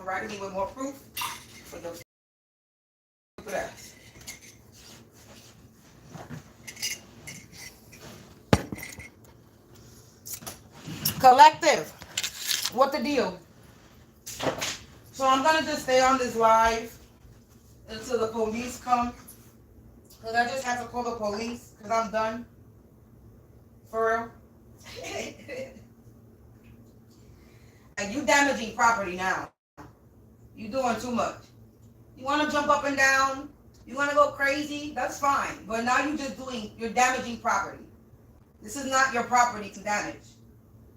providing me with more proof for those ass. Collective, what the deal? So I'm gonna just stay on this live until the police come. Cause I just have to call the police because I'm done. For real. And you damaging property now. You doing too much. You want to jump up and down. You want to go crazy. That's fine. But now you're damaging property. This is not your property to damage.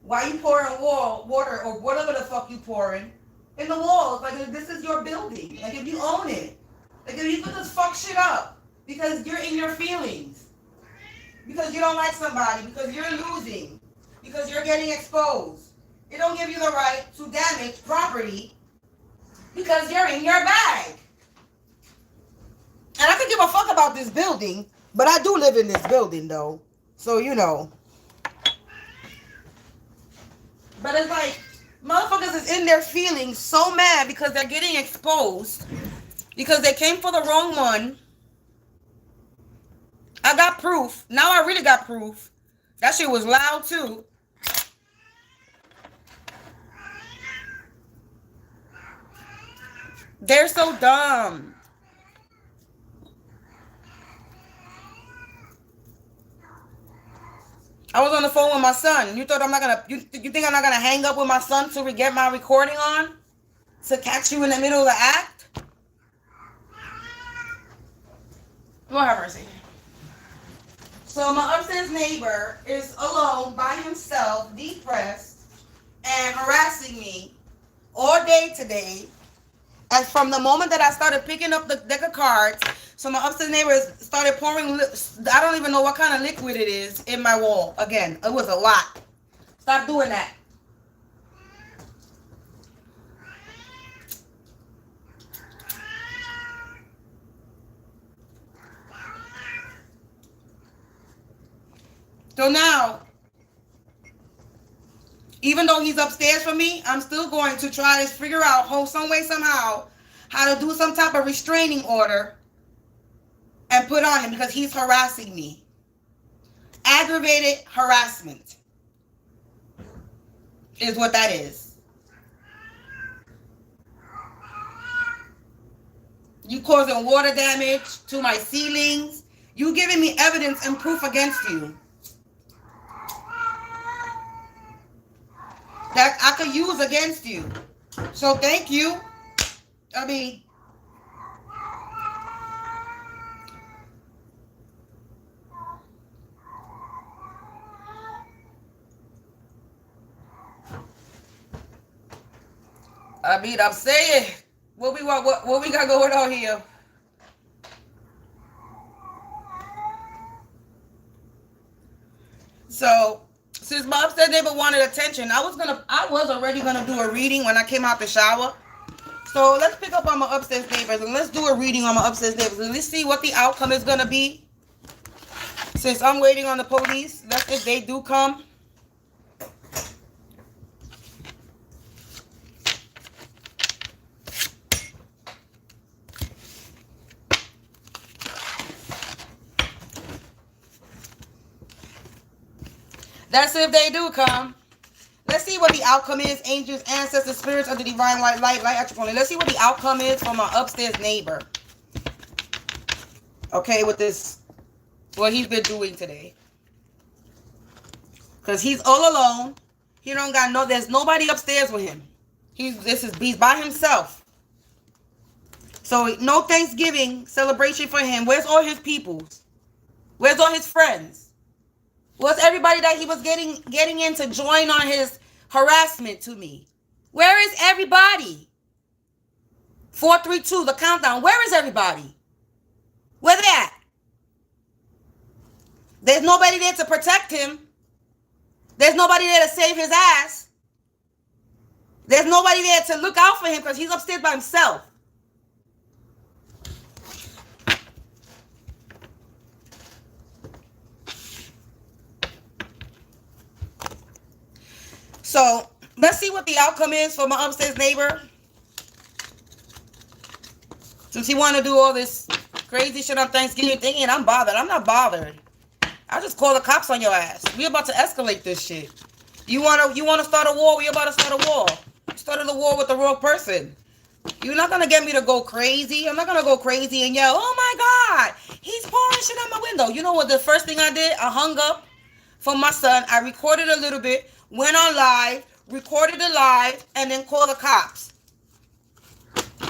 Why you pouring water or whatever the fuck you pouring in the walls? Like, this is your building. Like, if you own it. Like, if you could just fuck shit up because you're in your feelings. Because you don't like somebody. Because you're losing. Because you're getting exposed. It don't give you the right to damage property because you're in your bag. And I could give a fuck about this building, but I do live in this building though. So, you know. But it's like, motherfuckers is in their feelings so mad because they're getting exposed. Because they came for the wrong one. I got proof. Now I really got proof. That shit was loud too. They're so dumb. I was on the phone with my son. You thought I'm not gonna, you think I'm not gonna hang up with my son till we get my recording on? To catch you in the middle of the act? Lord have mercy. So my upstairs neighbor is alone by himself, depressed, and harassing me all day today. And from the moment that I started picking up the deck of cards, so my upstairs neighbors started pouring, I don't even know what kind of liquid it is, in my wall. Again, it was a lot. Stop doing that. So now, even though he's upstairs from me, I'm still going to try to figure out some way, somehow, how to do some type of restraining order and put on him because he's harassing me. Aggravated harassment is what that is. You causing water damage to my ceilings. You giving me evidence and proof against you that I could use against you. So thank you. I mean, I'm saying, what we got going on here? So, since my upstairs neighbor wanted attention, I was already gonna do a reading when I came out the shower. So let's pick up on my upstairs neighbors and let's do a reading on my upstairs neighbors and let's see what the outcome is gonna be. Since I'm waiting on the police, that's if they do come. That's if they do come. Let's see what the outcome is. Angels, ancestors, spirits of the divine light attribute. Let's see what the outcome is for my upstairs neighbor. Okay, with this, what he's been doing today. Because he's all alone. He don't got there's nobody upstairs with him. He's by himself. So no Thanksgiving celebration for him. Where's all his peoples? Where's all his friends? Where's everybody that he was getting in to join on his harassment to me? Where is everybody? 432, the countdown. Where is everybody? Where they at? There's nobody there to protect him. There's nobody there to save his ass. There's nobody there to look out for him because he's upstairs by himself. So let's see what the outcome is for my upstairs neighbor. Since he want to do all this crazy shit on Thanksgiving, thinking I'm bothered. I'm not bothered. I just call the cops on your ass. We about to escalate this shit. You wanna start a war? We about to start a war. You started a war with the wrong person. You're not gonna get me to go crazy. I'm not gonna go crazy and yell, "Oh my God, he's pouring shit out my window." You know what? The first thing I did, I hung up from my son. I recorded a little bit, went on live, recorded the live, and then called the cops.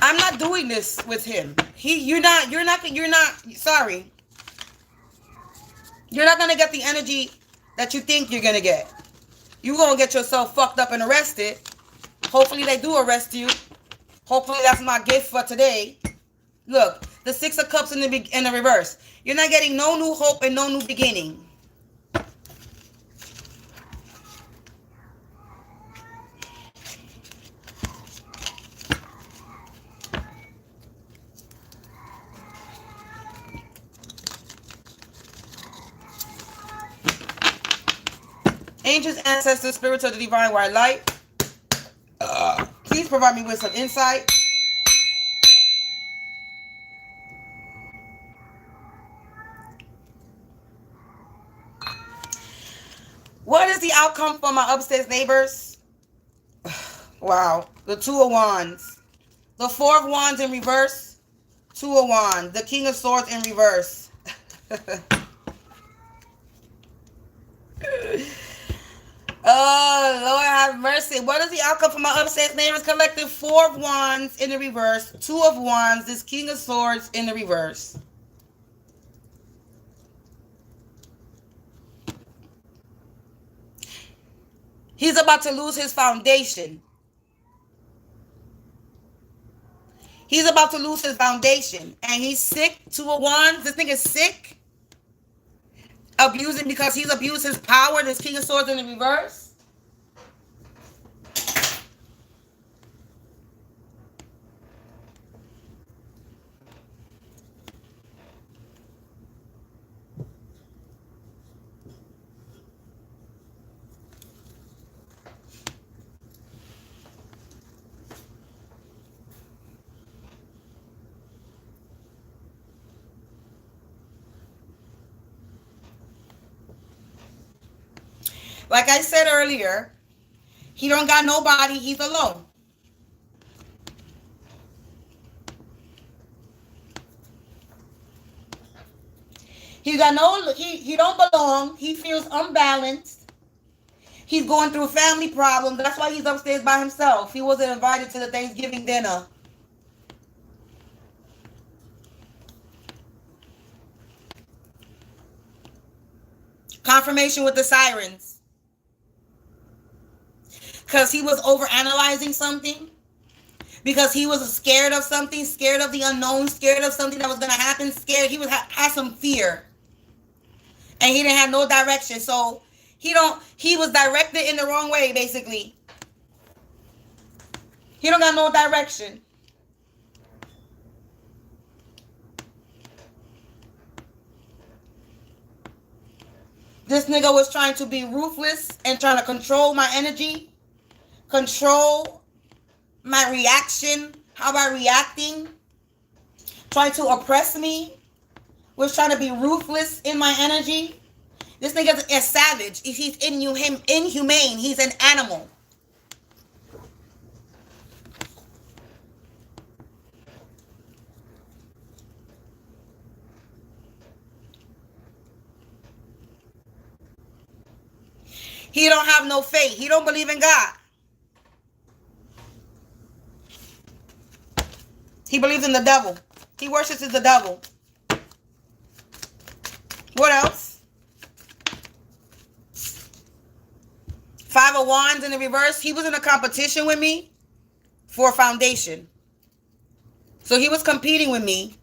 I'm not doing this with him. You're not. Sorry. You're not gonna get the energy that you think you're gonna get. You're gonna get yourself fucked up and arrested. Hopefully they do arrest you. Hopefully that's my gift for today. Look, the Six of Cups in the reverse. You're not getting no new hope and no new beginning. Angels, ancestors, spirits of the divine white light. Please provide me with some insight. What is the outcome for my upstairs neighbors? Wow. The Two of Wands. The Four of Wands in reverse. Two of Wands. The King of Swords in reverse. Oh, Lord have mercy. What is the outcome for my upstairs neighbors collective? Four of Wands in the reverse. Two of Wands. This King of Swords in the reverse. He's about to lose his foundation. He's about to lose his foundation. And he's sick. Two of Wands. This thing is sick. Abusing because he's abused his power. This King of Swords in the reverse. Like I said earlier, he don't got nobody. He's alone. He got no. He don't belong. He feels unbalanced. He's going through family problems. That's why he's upstairs by himself. He wasn't invited to the Thanksgiving dinner. Confirmation with the sirens. Because he was overanalyzing something. Because he was scared of something. Scared of the unknown. Scared of something that was going to happen. Scared. He had some fear. And he didn't have no direction. So he was directed in the wrong way, basically. He don't got no direction. This nigga was trying to be ruthless and trying to control my energy. Control my reaction. How am I reacting? Trying to oppress me. Was trying to be ruthless in my energy. This nigga is savage. He's inhumane. He's an animal. He don't have no faith. He don't believe in God. He believes in the devil. He worships the devil. What else? Five of Wands in the reverse. He was in a competition with me for a foundation. So he was competing with me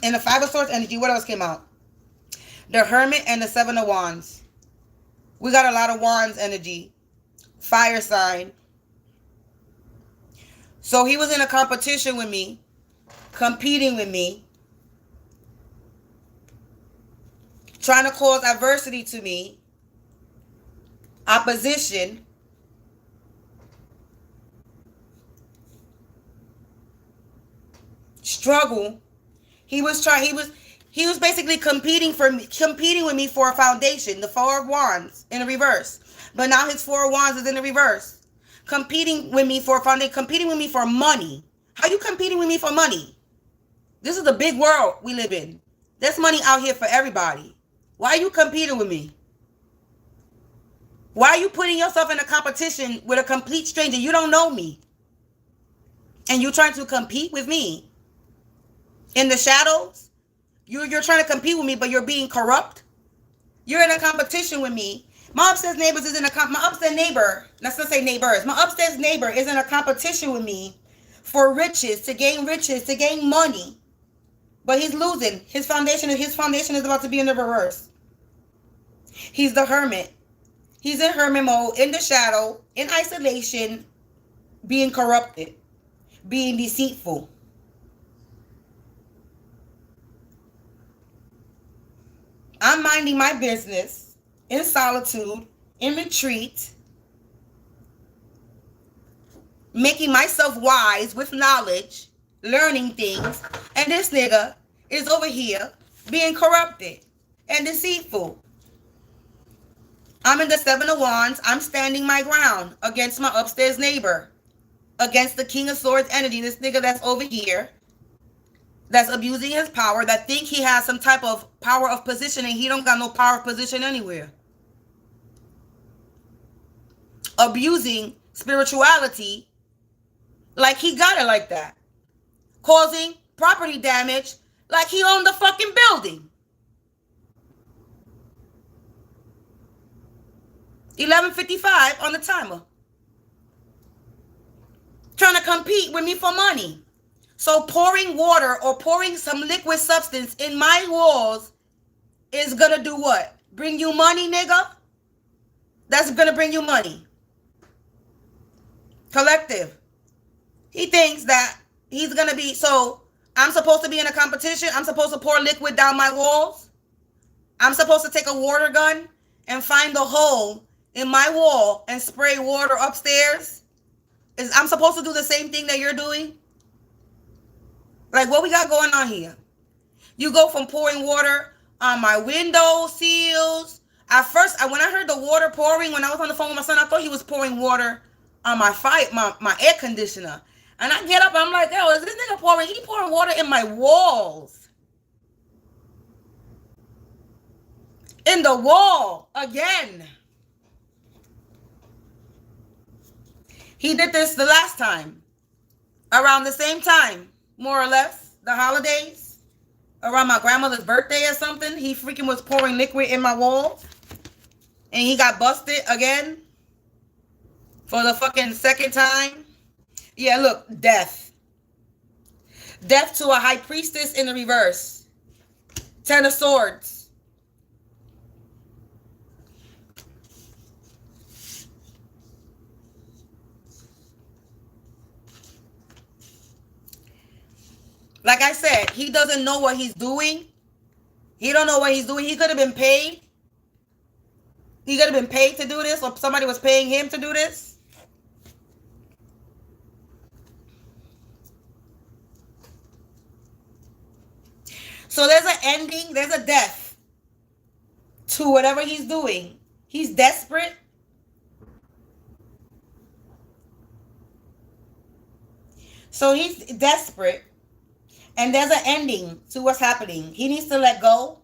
in the Five of Swords energy. What else came out? The Hermit and the Seven of Wands. We got a lot of Wands energy. Fire sign. So he was in a competition with me. Competing with me. Trying to cause adversity to me. Opposition. Struggle. He was basically competing with me for a foundation, the Four of Wands in the reverse. But now his Four of Wands is in the reverse. Competing with me for a foundation, competing with me for money. How you competing with me for money? This is the big world we live in. There's money out here for everybody. Why are you competing with me? Why are you putting yourself in a competition with a complete stranger? You don't know me. And you're trying to compete with me. In the shadows, you're trying to compete with me, but you're being corrupt. You're in a competition with me. My upstairs neighbor, let's not say neighbors. My upstairs neighbor is in a competition with me for riches, to gain money. But he's losing. His foundation is about to be in the reverse. He's the hermit. He's in hermit mode, in the shadow, in isolation, being corrupted, being deceitful. I'm minding my business in solitude, in retreat, making myself wise with knowledge, learning things, and this nigga is over here being corrupted and deceitful. I'm in the Seven of Wands. I'm standing my ground against my upstairs neighbor, against the King of Swords energy, this nigga that's over here, that's abusing his power, that think he has some type of power of position, and he don't got no power of position anywhere. Abusing spirituality like he got it like that. Causing property damage like he owned the fucking building. 11:55 on the timer. Trying to compete with me for money. So pouring water or pouring some liquid substance in my walls is gonna do what? Bring you money, nigga? That's gonna bring you money. Collective. He thinks that he's gonna be, so I'm supposed to be in a competition. I'm supposed to pour liquid down my walls. I'm supposed to take a water gun and find the hole in my wall and spray water upstairs. I'm supposed to do the same thing that you're doing? Like, what we got going on here? You go from pouring water on my window sills. At first, when I heard the water pouring, when I was on the phone with my son, I thought he was pouring water on my air conditioner. And I get up, and I'm like, yo, is this nigga pouring? He pouring water in my walls. In the wall, again. He did this the last time. Around the same time. More or less, the holidays, around my grandmother's birthday or something, he freaking was pouring liquid in my walls, and he got busted again for the fucking second time. Yeah, look, death to a high priestess in the reverse. 10 of Swords. Like I said, he doesn't know what he's doing. He don't know what he's doing. He could have been paid. He could have been paid to do this, or somebody was paying him to do this. So there's an ending, there's a death to whatever he's doing. He's desperate. So he's desperate. And there's an ending to what's happening. He needs to let go,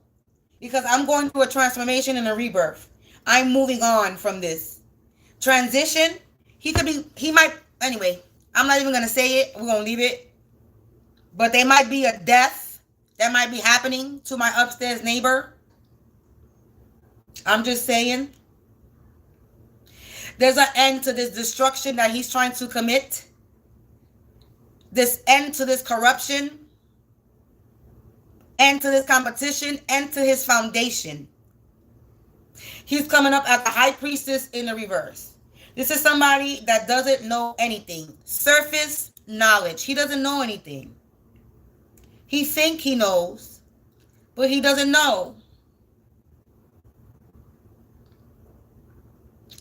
because I'm going through a transformation and a rebirth. I'm moving on from this transition. Anyway, I'm not even going to say it. We're going to leave it. But there might be a death that might be happening to my upstairs neighbor. I'm just saying. There's an end to this destruction that he's trying to commit. This end to this corruption. End to this competition, end to his foundation. He's coming up as the high priestess in the reverse. This is somebody that doesn't know anything. Surface knowledge. He doesn't know anything. He thinks he knows, but he doesn't know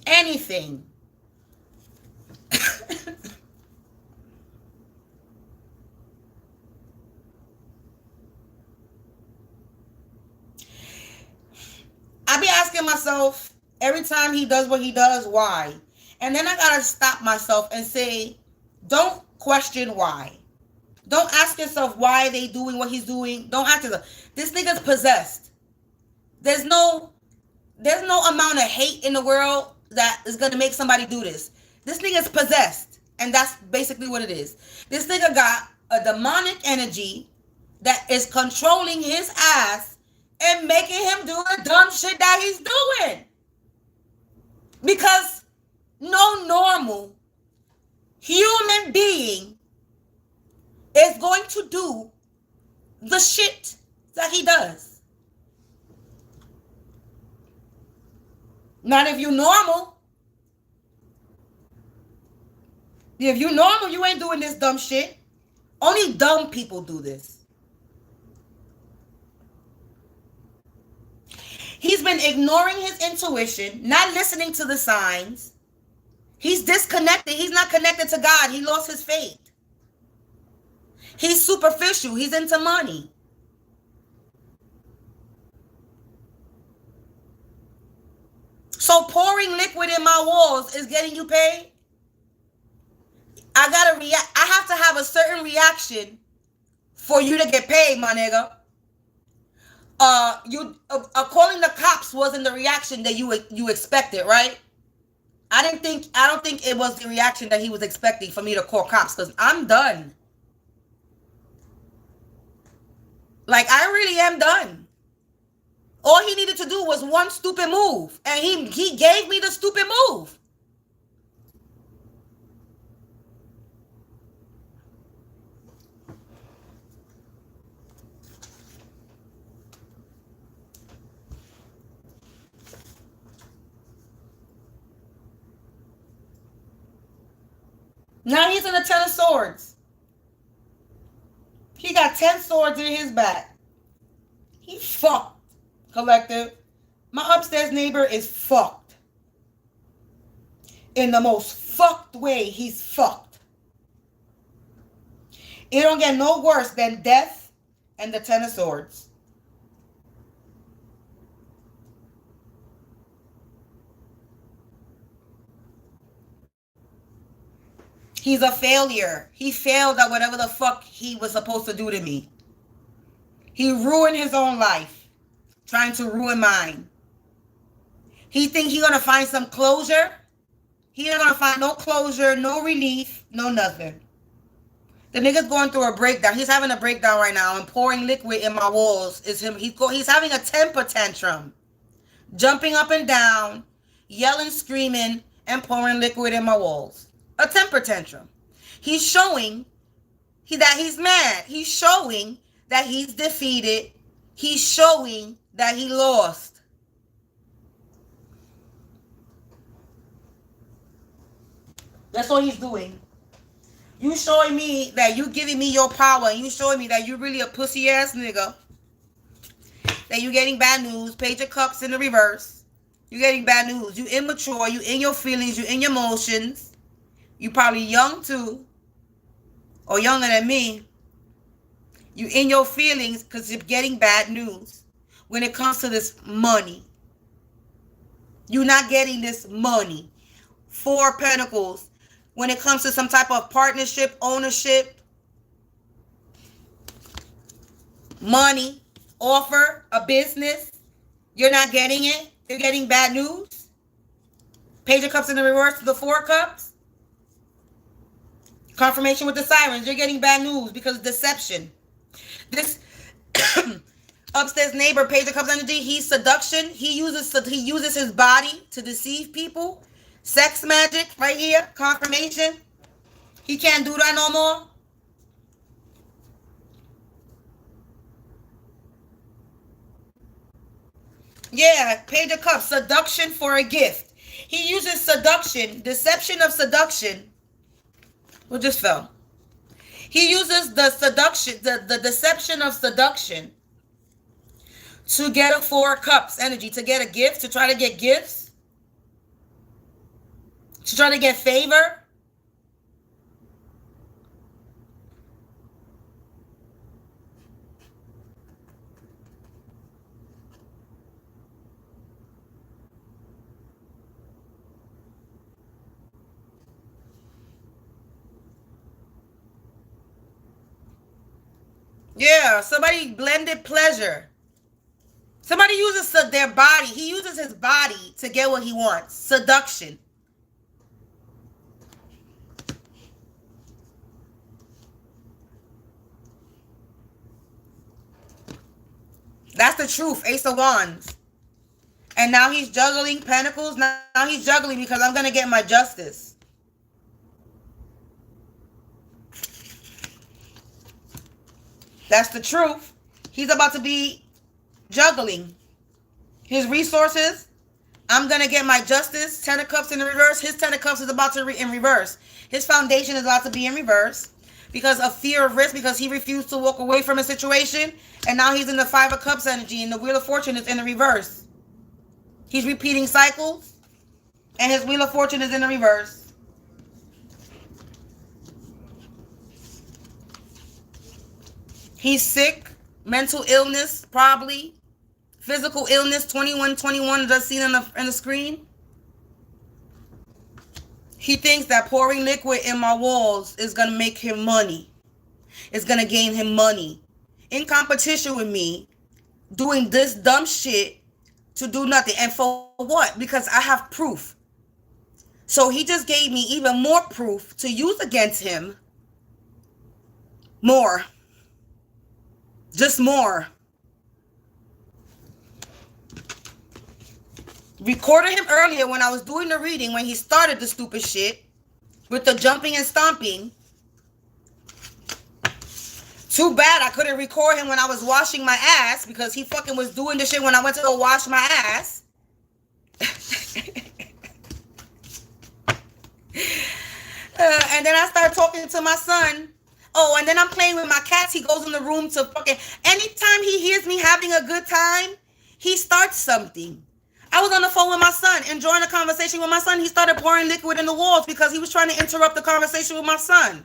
anything. asking myself every time he does what he does, why? And then I gotta stop myself and say, don't question why. Don't ask yourself why they doing what he's doing. Don't ask yourself. This nigga's possessed. There's no amount of hate in the world that is gonna make somebody do this. This nigga's possessed, and that's basically what it is. This nigga got a demonic energy that is controlling his ass and making him do the dumb shit that he's doing. Because no normal human being is going to do the shit that he does. Not if you normal. If you normal, you ain't doing this dumb shit. Only dumb people do this. He's been ignoring his intuition, not listening to the signs. He's disconnected. He's not connected to God. He lost his faith. He's superficial. He's into money. So pouring liquid in my walls is getting you paid? I gotta react. I have to have a certain reaction for you to get paid, my nigga. Calling the cops wasn't the reaction that you expected, right? I don't think it was the reaction that he was expecting for me to call cops, because I'm done. Like, I really am done. All he needed to do was one stupid move, and he gave me the stupid move. Now he's in the 10 of swords. He got 10 swords in his back. He fucked, collective. My upstairs neighbor is fucked. In the most fucked way, he's fucked. It don't get no worse than death and the 10 of swords. He's a failure. He failed at whatever the fuck he was supposed to do to me. He ruined his own life, trying to ruin mine. He think he gonna find some closure? He not gonna find no closure, no relief, no nothing. The nigga's going through a breakdown. He's having a breakdown right now, and pouring liquid in my walls is him. He's having a temper tantrum, jumping up and down, yelling, screaming, and pouring liquid in my walls. A temper tantrum. He's showing that he's mad. He's showing that he's defeated. He's showing that he lost. That's all he's doing. You showing me that you giving me your power, and you showing me that you really a pussy ass nigga. That you getting bad news. Page of Cups in the reverse. You getting bad news. You immature. You in your feelings. You in your emotions. You probably young too, or younger than me. You in your feelings because you're getting bad news. When it comes to this money, you're not getting this money. 4 Pentacles. When it comes to some type of partnership, ownership, money, offer, a business, you're not getting it. You're getting bad news. Page of Cups in the reverse to the 4 Cups. Confirmation with the sirens. You're getting bad news because of deception. This upstairs neighbor, Page of Cups energy, he's seduction. He uses his body to deceive people. Sex magic right here. Confirmation. He can't do that no more. Yeah, Page of Cups. Seduction for a gift. He uses seduction. Deception of seduction. Who just fell? He uses the seduction, the deception of seduction to get a 4 Cups energy, to get a gift, to try to get gifts, to try to get favor. Yeah, somebody blended pleasure. Somebody uses their body. He uses his body to get what he wants. Seduction. That's the truth. Ace of Wands. And now he's juggling pentacles. Now he's juggling because I'm going to get my justice. That's the truth. He's about to be juggling his resources. I'm going to get my justice. Ten of Cups in the reverse. His Ten of Cups is about to in reverse. His foundation is about to be in reverse because of fear of risk, because he refused to walk away from a situation. And now he's in the Five of Cups energy, and the Wheel of Fortune is in the reverse. He's repeating cycles, and his Wheel of Fortune is in the reverse. He's sick, mental illness, probably. Physical illness, 2121, that's seen in the screen. He thinks that pouring liquid in my walls is going to make him money. It's going to gain him money. In competition with me, doing this dumb shit to do nothing. And for what? Because I have proof. So he just gave me even more proof to use against him. More. Just more. Recorded him earlier when I was doing the reading, when he started the stupid shit with the jumping and stomping. Too bad I couldn't record him when I was washing my ass, because he fucking was doing the shit when I went to go wash my ass. And then I started talking to my son. Oh, and then I'm playing with my cats. He goes in the room to fucking... Anytime he hears me having a good time, he starts something. I was on the phone with my son, enjoying a conversation with my son. He started pouring liquid in the walls because he was trying to interrupt the conversation with my son.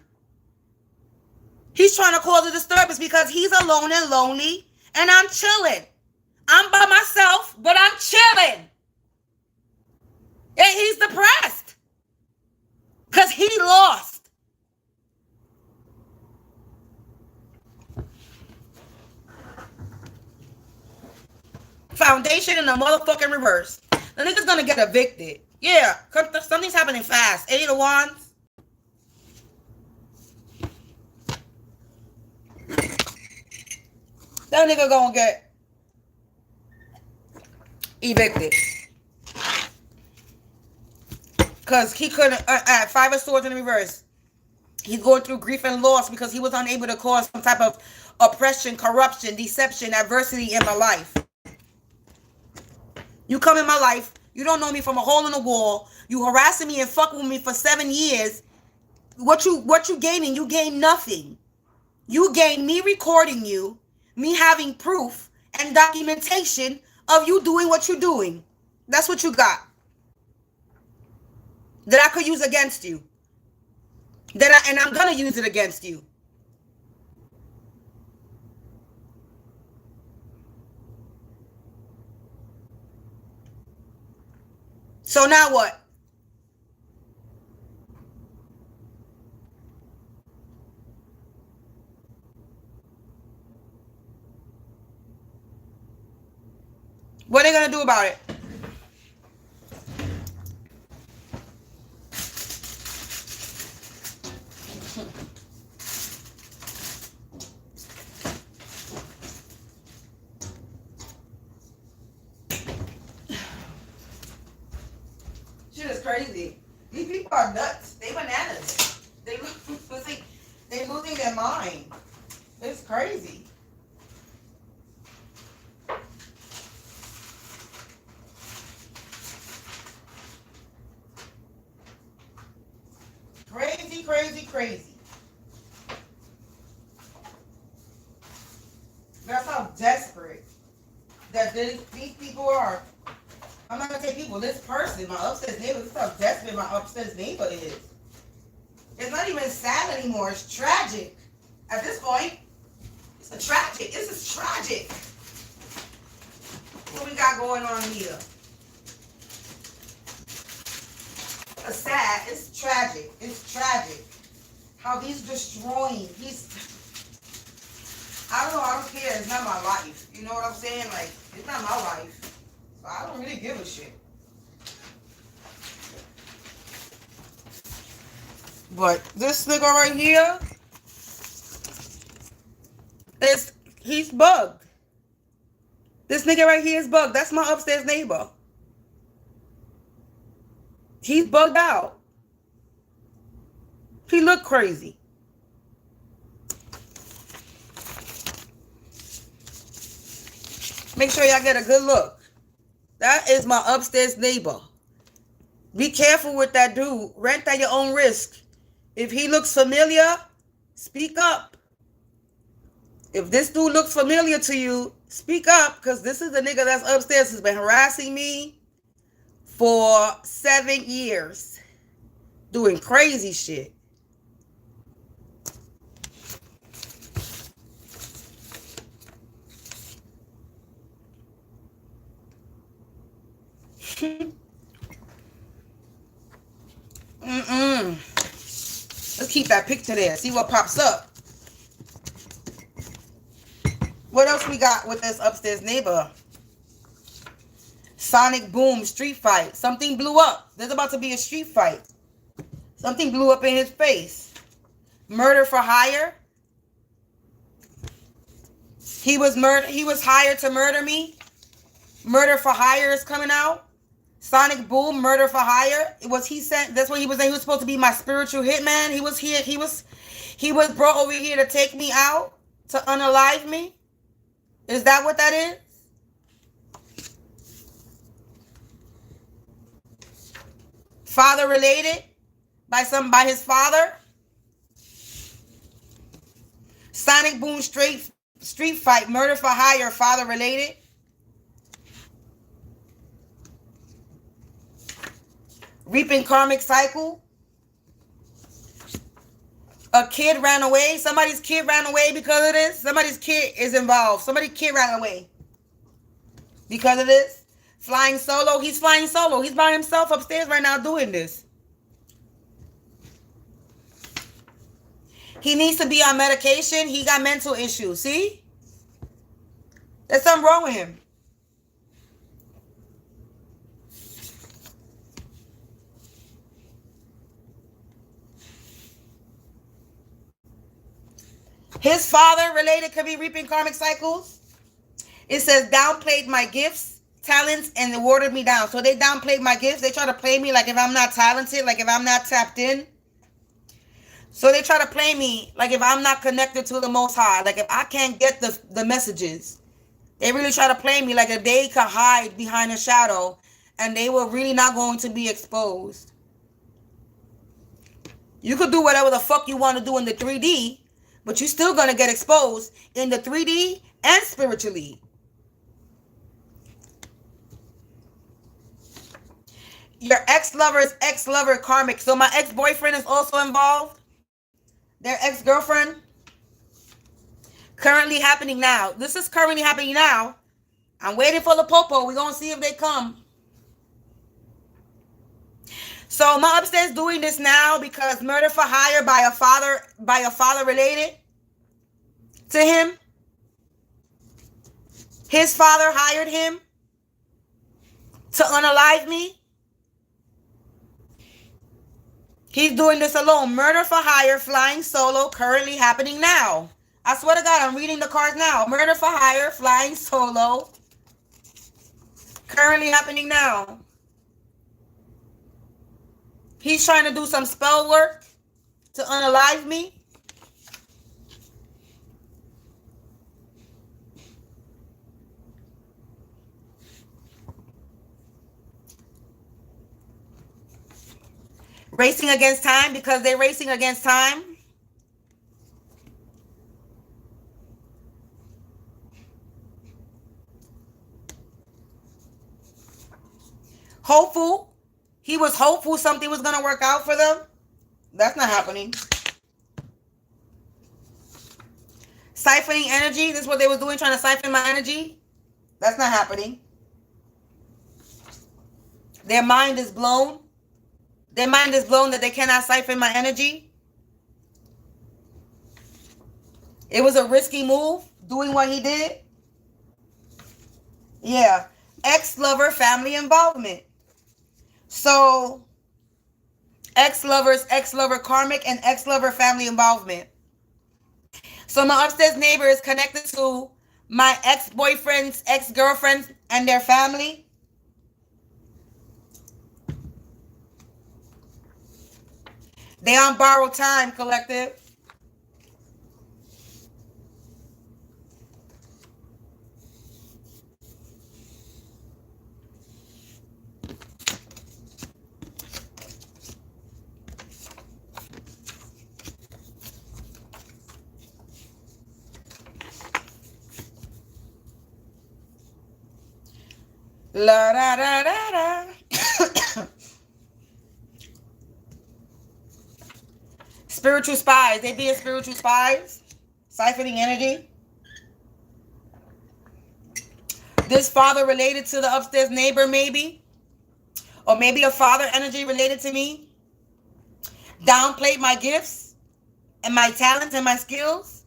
He's trying to cause a disturbance because he's alone and lonely, and I'm chilling. I'm by myself, but I'm chilling. And he's depressed because he lost. Foundation in the motherfucking reverse. The nigga's gonna get evicted. Yeah, something's happening fast. 8 of Wands. That nigga gonna get evicted. Because he couldn't, at 5 of Swords in the reverse. He's going through grief and loss because he was unable to cause some type of oppression, corruption, deception, adversity in my life. You come in my life, you don't know me from a hole in the wall, you harassing me and fucking with me for 7 years. What you gaining? You gain nothing. You gain me recording you, me having proof and documentation of you doing what you're doing. That's what you got. That I could use against you. And I'm gonna use it against you. So now what? What are they gonna do about it? Shit is crazy. These people are nuts. They bananas. They losing their mind. It's crazy. Crazy, crazy, crazy. That's how desperate that these people are. I'm not gonna say people, this person, my upstairs neighbor, this is how desperate my upstairs neighbor is. It's not even sad anymore, it's tragic. At this point, it's a tragic, this is tragic. What we got going on here? It's sad, it's tragic, how he's destroying, I don't know. I don't care. It's not my life. You know what I'm saying? Like, it's not my life. So I don't really give a shit. But this nigga right here, he's bugged. This nigga right here is bugged. That's my upstairs neighbor. He's bugged out. He look crazy. Make sure y'all get a good look. That is my upstairs neighbor. Be careful with that dude. Rent at your own risk. If he looks familiar, speak up. If this dude looks familiar to you, speak up, because this is the nigga that's upstairs who's been harassing me for 7 years. Doing crazy shit. Let's keep that picture there. See what pops up. What else we got with this upstairs neighbor? Sonic boom, street fight. Something blew up. There's about to be a street fight. Something blew up in his face. Murder for hire. He was hired to murder me. Murder for hire is coming out. Sonic boom, murder for hire. Was he sent? That's what he was saying. He was supposed to be my spiritual hitman. He was here. He was brought over here to take me out, to unalive me. Is that what that is? Father related by his father. Sonic boom, street fight, murder for hire, father related. Reaping karmic cycle. A kid ran away. Somebody's kid ran away because of this. Somebody's kid is involved. Somebody's kid ran away because of this. Flying solo. He's flying solo. He's by himself upstairs right now doing this. He needs to be on medication. He got mental issues. See? There's something wrong with him. His father related could be reaping karmic cycles. It says downplayed my gifts, talents, and awarded me down. So they downplayed my gifts. They try to play me like if I'm not talented, like if I'm not tapped in. So they try to play me like if I'm not connected to the Most High, like if I can't get the messages. They really try to play me like if they could hide behind a shadow and they were really not going to be exposed. You could do whatever the fuck you want to do in the 3D, but you're still going to get exposed in the 3D and spiritually. Your ex-lover's ex-lover karmic. So my ex-boyfriend is also involved. Their ex-girlfriend. Currently happening now. This is currently happening now. I'm waiting for the popo. We're going to see if they come. So my upstairs doing this now because murder for hire by a father related to him. His father hired him to unalive me. He's doing this alone. Murder for hire, flying solo, currently happening now. I swear to God, I'm reading the cards now. Murder for hire, flying solo, currently happening now. He's trying to do some spell work to unalive me. Racing against time because they're racing against time. Hopeful. He was hopeful something was going to work out for them. That's not happening. Siphoning energy. This is what they were doing, trying to siphon my energy. That's not happening. Their mind is blown. Their mind is blown that they cannot siphon my energy. It was a risky move. doing what he did? Yeah. Ex-lover, family involvement. So, ex-lovers, ex-lover karmic, and ex-lover family involvement. So my upstairs neighbor is connected to my ex-boyfriends, ex-girlfriends, and their family. They on borrowed time, collective. La da da da da. Spiritual spies. They being spiritual spies. Siphoning energy. This father related to the upstairs neighbor, maybe. Or maybe a father energy related to me. Downplayed my gifts and my talents and my skills.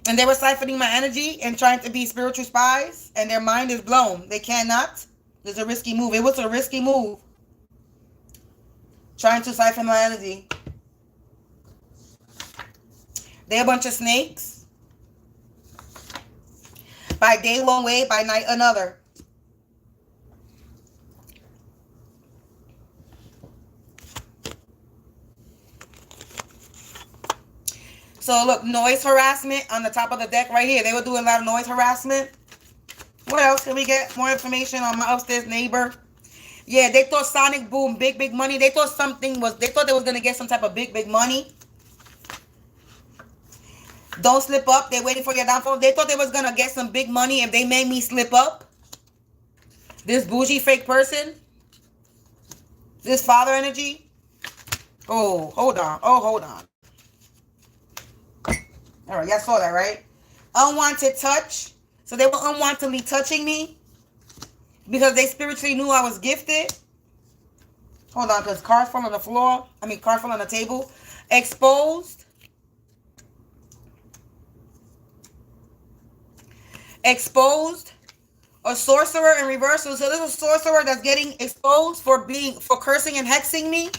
And they were siphoning my energy and trying to be spiritual spies. And their mind is blown. They cannot. It's a risky move. It was a risky move. Trying to siphon my energy. They're a bunch of snakes. By day one way, by night another. So look, noise harassment on the top of the deck right here. They were doing a lot of noise harassment. What else? Can we get more information on my upstairs neighbor? Yeah, they thought sonic boom, big money. They thought they was going to get some type of big money. Don't slip up. They're waiting for your downfall. They thought they was going to get some big money if they made me slip up. This bougie fake person. This father energy. Oh, hold on. Hold on. All right, y'all saw that, right? Unwanted touch. So they were unwantedly touching me because they spiritually knew I was gifted. Hold on, because cards fell on the floor. Cards fell on the table. Exposed. Exposed. A sorcerer in reversal. So this is a sorcerer that's getting exposed for cursing and hexing me.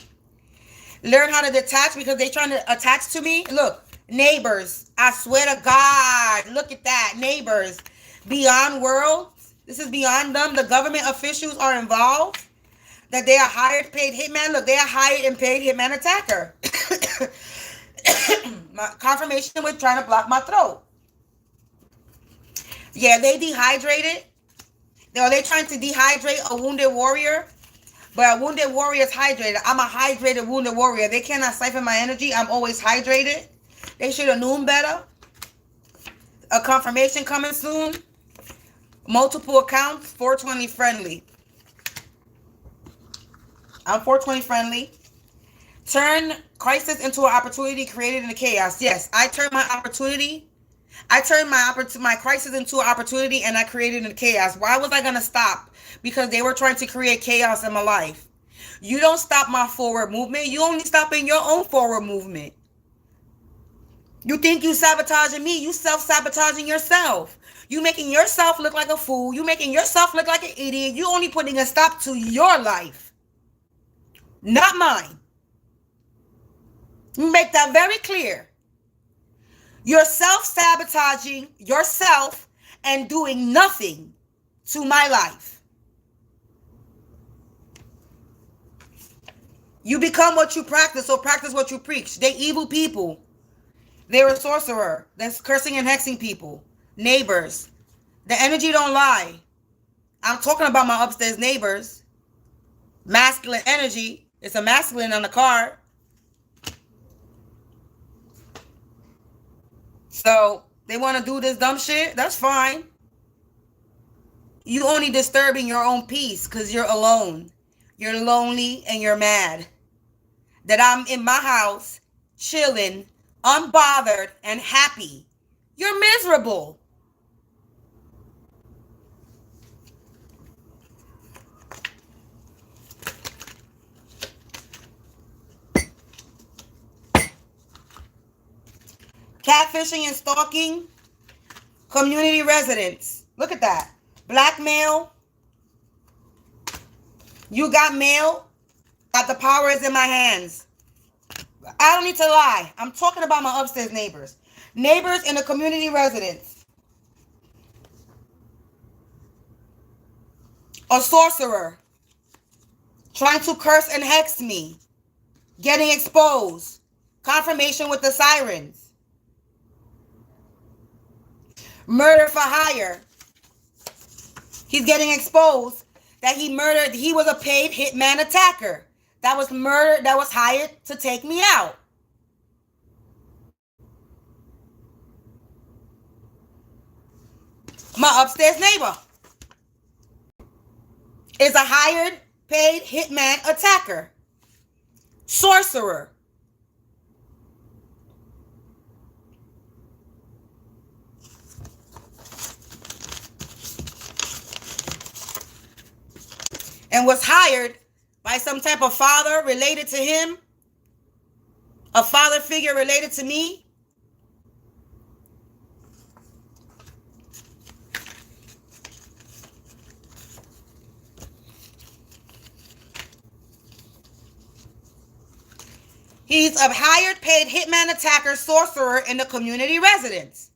Learn how to detach because they're trying to attach to me. Look, neighbors. I swear to God. Look at that. Neighbors. Beyond worlds. This is beyond them. The government officials are involved. That they are hired, paid hitman. Look, they are hired and paid hitman attacker. My confirmation with trying to block my throat. Yeah, they dehydrated. They're trying to dehydrate a wounded warrior. But a wounded warrior is hydrated. I'm a hydrated wounded warrior. They cannot siphon my energy. I'm always hydrated. They should have known better. A confirmation coming soon. Multiple accounts. 420 friendly. I'm 420 friendly. Turn crisis into an opportunity created in the chaos. Yes, I turned my opportunity. I turned my crisis into an opportunity and I created in chaos. Why was I going to stop? Because they were trying to create chaos in my life. You don't stop my forward movement. You only stop in your own forward movement. You think you sabotaging me. You self-sabotaging yourself. You making yourself look like a fool. You making yourself look like an idiot. You only putting a stop to your life. Not mine. Make that very clear. You're self-sabotaging yourself and doing nothing to my life. You become what you practice, so practice what you preach. They evil people. They're a sorcerer that's cursing and hexing people. Neighbors. The energy don't lie. I'm talking about my upstairs neighbors. Masculine energy. It's a masculine on the card. So they want to do this dumb shit. That's fine. You only disturbing your own peace because you're alone. You're lonely and you're mad. That I'm in my house, chilling, unbothered, and happy. You're miserable. Catfishing and stalking. Community residents. Look at that. Blackmail. You got mail. Got the power is in my hands. I don't need to lie. I'm talking about my upstairs neighbors. Neighbors in the community residence. A sorcerer. Trying to curse and hex me. Getting exposed. Confirmation with the sirens. Murder for hire. He's getting exposed that he murdered. He was a paid hitman attacker. That was murdered. That was hired to take me out. My upstairs neighbor is a hired, paid hitman attacker. Sorcerer. And was hired by some type of father related to him. A father figure related to me. He's a hired, paid hitman attacker, sorcerer in the community residence.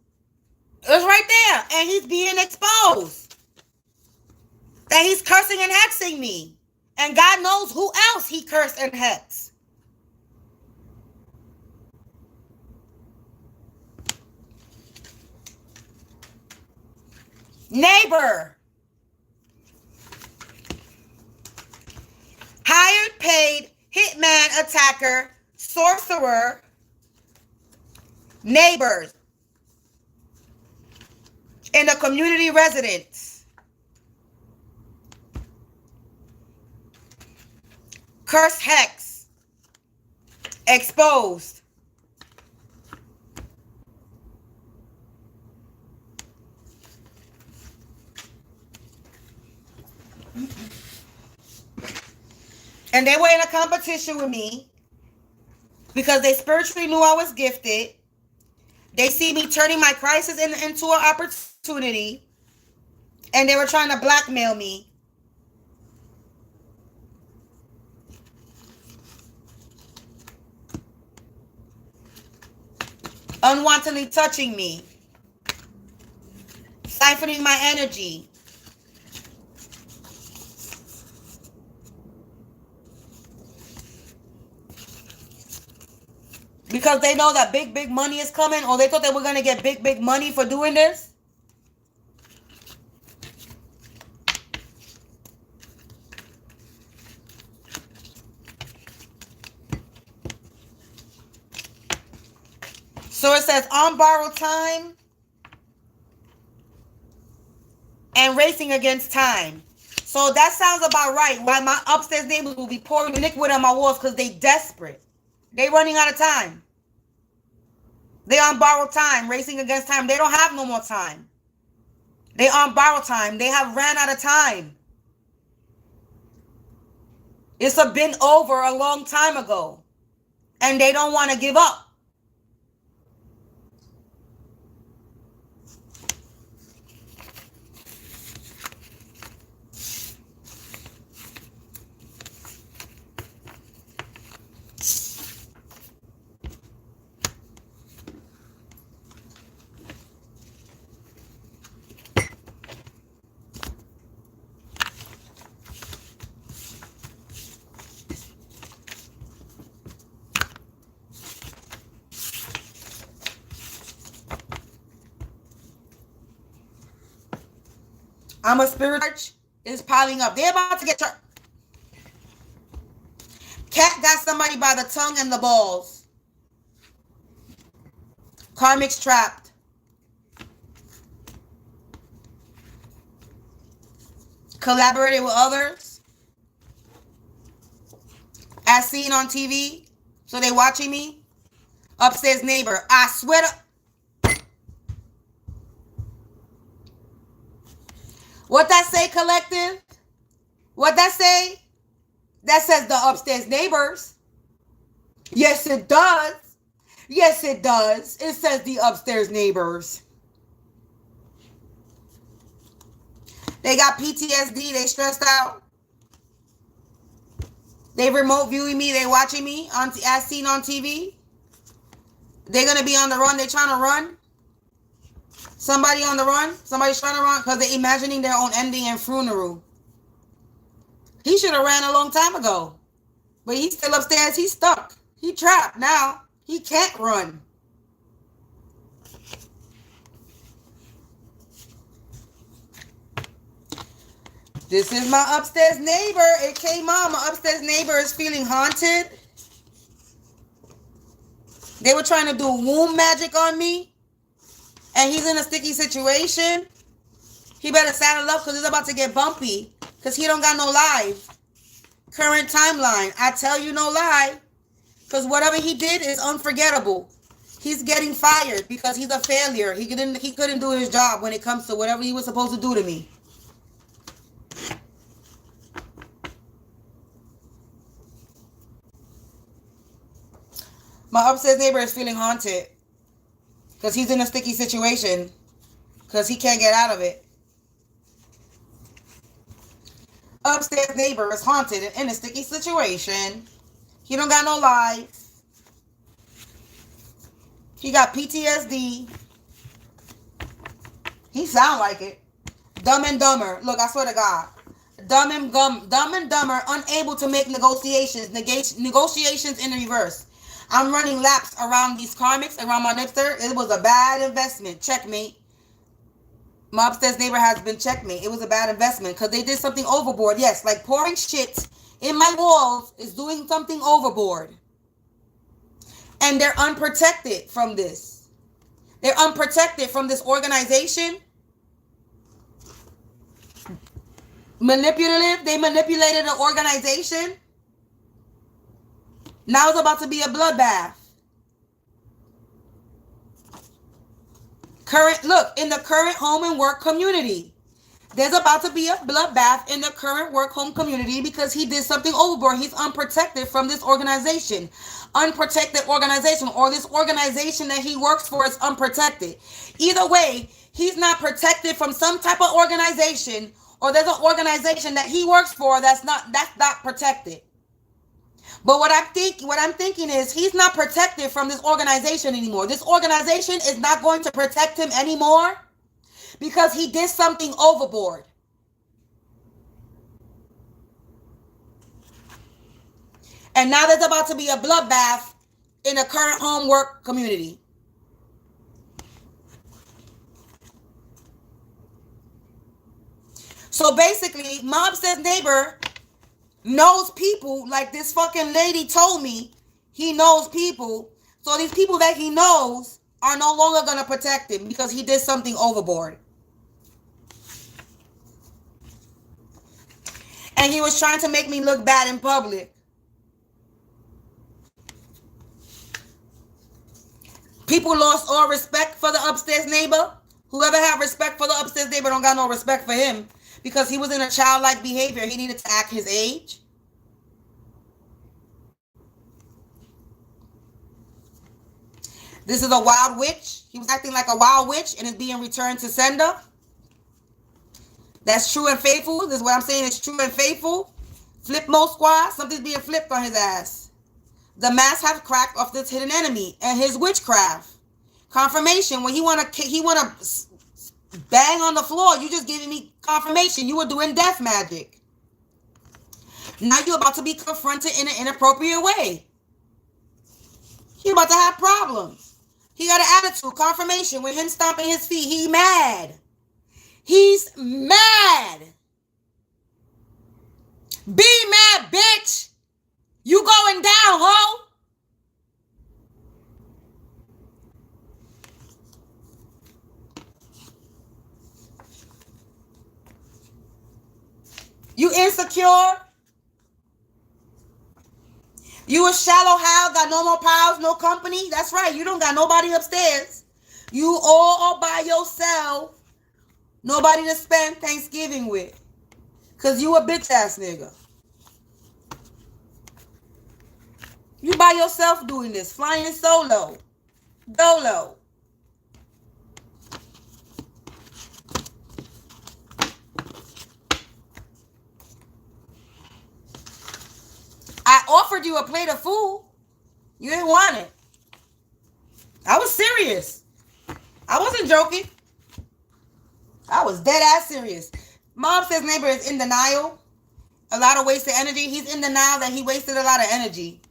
It's right there. And he's being exposed. That he's cursing and hexing me. And God knows who else he cursed and hexed. Neighbor. Hired, paid, hitman attacker, sorcerer, neighbors in the community residence. Curse hex. Exposed. And they were in a competition with me because they spiritually knew I was gifted. They see me turning my crisis into an opportunity. And they were trying to blackmail me. Unwantedly touching me. Siphoning my energy. Because they know that big money is coming, or they thought they were going to get big money for doing this. So it says on borrowed time and racing against time. So that sounds about right. Why my upstairs neighbors will be pouring liquid on my walls because they desperate. They running out of time. They on borrowed time, racing against time. They don't have no more time. They on borrowed time. They have ran out of time. It's been over a long time ago. And they don't want to give up. I'm a spirit church is piling up. They're about to get church. Cat got somebody by the tongue and the balls. Karmic's trapped. Collaborated with others. As seen on TV. So they watching me. Upstairs neighbor. I swear to... What that say, collective? What that say? That says the upstairs neighbors. Yes, it does. Yes, it does. It says the upstairs neighbors. They got PTSD. They stressed out. They remote viewing me. They watching me as seen on TV. They're going to be on the run. They're trying to run. Somebody on the run. Somebody's trying to run because they're imagining their own ending and funeral. He should have ran a long time ago. But he's still upstairs. He's stuck. He trapped now. He can't run. This is my upstairs neighbor. It came on. My upstairs neighbor is feeling haunted. They were trying to do womb magic on me. And he's in a sticky situation. He better saddle up because it's about to get bumpy. Because he don't got no life. Current timeline. I tell you no lie. Because whatever he did is unforgettable. He's getting fired because he's a failure. He couldn't do his job when it comes to whatever he was supposed to do to me. My upstairs neighbor is feeling haunted because he's in a sticky situation because he can't get out of it. Upstairs neighbor is haunted and in a sticky situation. He don't got no life. He got PTSD. He sound like it. Dumb and Dumber. Look, I swear to God. Dumb and Dumber, unable to make negotiations. Negotiations in reverse. I'm running laps around these karmics, around my nipster. It was a bad investment. Checkmate. My upstairs neighbor has been checkmate. It was a bad investment because they did something overboard. Yes, like pouring shit in my walls is doing something overboard. And they're unprotected from this. They're unprotected from this organization. Manipulative. They manipulated an organization. Now it's about to be a bloodbath. Look, in the current home and work community, there's about to be a bloodbath in the current work home community because he did something overboard. He's unprotected from this organization. Unprotected organization, or this organization that he works for is unprotected. Either way, he's not protected from some type of organization, or there's an organization that he works for that's not protected. But what I'm thinking is he's not protected from this organization anymore. This organization is not going to protect him anymore because he did something overboard. And now there's about to be a bloodbath in the current home work community. So basically, my upstairs neighbor knows people, like this fucking lady told me he knows people. So these people that he knows are no longer going to protect him because he did something overboard. And he was trying to make me look bad in public. People lost all respect for the upstairs neighbor. Whoever had respect for the upstairs neighbor don't got no respect for him. Because he was in a childlike behavior. He needed to act his age. This is a wild witch. He was acting like a wild witch and is being returned to sender. That's true and faithful. This is what I'm saying. It's true and faithful. Flip mode squad. Something's being flipped on his ass. The mask have cracked off this hidden enemy and his witchcraft. Confirmation. When he wanna bang on the floor, you just giving me confirmation you were doing death magic. Now you're about to be confronted in an inappropriate way. You're about to have problems. He got an attitude. Confirmation. With him stomping his feet, he mad. He's mad. Be mad, bitch. You going down, ho? You insecure? You a shallow how? Got no more pals, no company? That's right. You don't got nobody upstairs. You all by yourself. Nobody to spend Thanksgiving with. Because you a bitch ass nigga. You by yourself doing this. Flying solo. Dolo. I offered you a plate of food. You didn't want it. I was serious. I wasn't joking. I was dead ass serious. My upstairs neighbor is in denial. A lot of wasted energy. He's in denial that he wasted a lot of energy.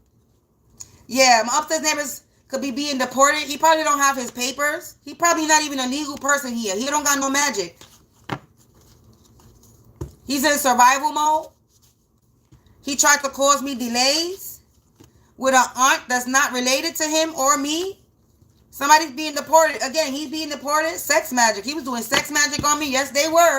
Yeah, my upstairs neighbors could be being deported. He probably don't have his papers. He probably not even a legal person here. He don't got no magic. He's in survival mode. He tried to cause me delays with an aunt that's not related to him or me. Somebody's being deported. Again, he's being deported. Sex magic. He was doing sex magic on me. Yes, they were.